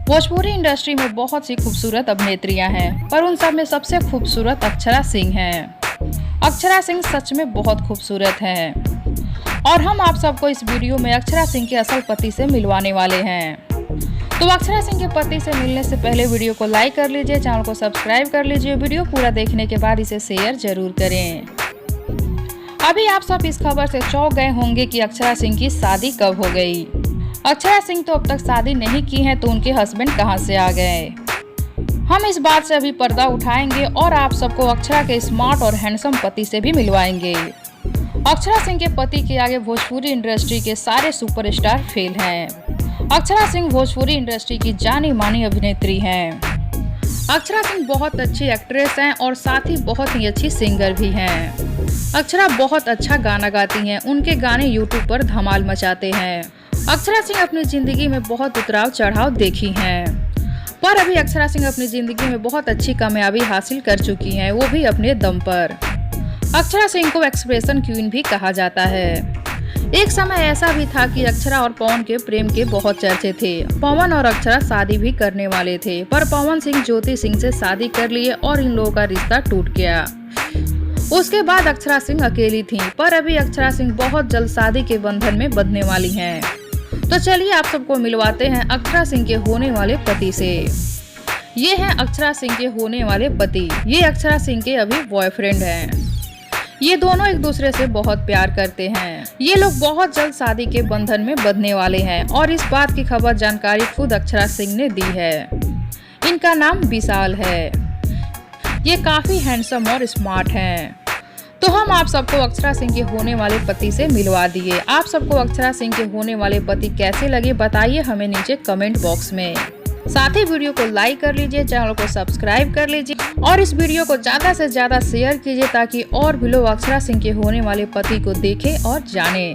Bhojpuri industry में बहुत सी खूबसूरत अभिनेत्रियां हैं, पर उन सब में सबसे खूबसूरत अक्षरा सिंह हैं। अक्षरा सिंह सच में बहुत खूबसूरत हैं और हम आप सबको इस वीडियो में अक्षरा सिंह के असल पति से मिलवाने वाले हैं। तो अक्षरा सिंह के पति से मिलने से पहले वीडियो को लाइक कर लीजिए, चैनल को सब्सक्राइब कर लीजिए। वीडियो पूरा देखने के बाद इसे शेयर जरूर करें। अभी आप सब इस खबर से चौंक गए होंगे कि अक्षरा सिंह की शादी कब हो गई। अक्षरा सिंह तो अब तक शादी नहीं की है, तो उनके हस्बैंड कहां से आ गए। हम इस बात से अभी पर्दा उठाएंगे और आप सबको अक्षरा के स्मार्ट और हैंडसम पति से भी मिलवाएंगे। अक्षरा सिंह के पति के आगे भोजपुरी इंडस्ट्री के सारे सुपरस्टार फेल हैं। अक्षरा सिंह भोजपुरी इंडस्ट्री की जानी मानी अभिनेत्री हैं। अक्षरा सिंह बहुत अच्छी एक्ट्रेस हैं और साथ ही बहुत ही अच्छी सिंगर भी हैं। अक्षरा बहुत अच्छा गाना गाती हैं, उनके गाने यूट्यूब पर धमाल मचाते हैं। अक्षरा सिंह अपनी जिंदगी में बहुत उतराव चढ़ाव देखी हैं, पर अभी अक्षरा सिंह अपनी जिंदगी में बहुत अच्छी कामयाबी हासिल कर चुकी हैं, वो भी अपने दम पर। अक्षरा सिंह को एक्सप्रेशन क्वीन भी कहा जाता है। एक समय ऐसा भी था कि अक्षरा और पवन के प्रेम के बहुत चर्चे थे। पवन और अक्षरा शादी भी करने वाले थे, पर पवन सिंह ज्योति सिंह से शादी कर लिए और इन लोगों का रिश्ता टूट गया। उसके बाद अक्षरा सिंह अकेली थीं, पर अभी अक्षरा सिंह बहुत जल्द शादी के बंधन में बंधने वाली हैं। तो चलिए आप सबको मिलवाते हैं अक्षरा सिंह के होने वाले पति से। ये हैं अक्षरा सिंह के होने वाले पति। ये अक्षरा सिंह के अभी बॉयफ्रेंड हैं। ये दोनों एक दूसरे से बहुत प्यार करते हैं। ये लोग बहुत जल्द शादी के बंधन में बंधने वाले हैं और इस बात की खबर जानकारी खुद अक्षरा सिंह ने दी है। इनका नाम विशाल है। ये काफी हैंडसम और स्मार्ट हैं। तो हम आप सबको अक्षरा सिंह के होने वाले पति से मिलवा दिए। आप सबको अक्षरा सिंह के होने वाले पति कैसे लगे बताइए हमें नीचे कमेंट बॉक्स में। साथ ही वीडियो को लाइक कर लीजिए, चैनल को सब्सक्राइब कर लीजिए और इस वीडियो को ज्यादा से ज्यादा शेयर कीजिए ताकि और भी लोग अक्षरा सिंह के होने वाले पति को देखें और जानें।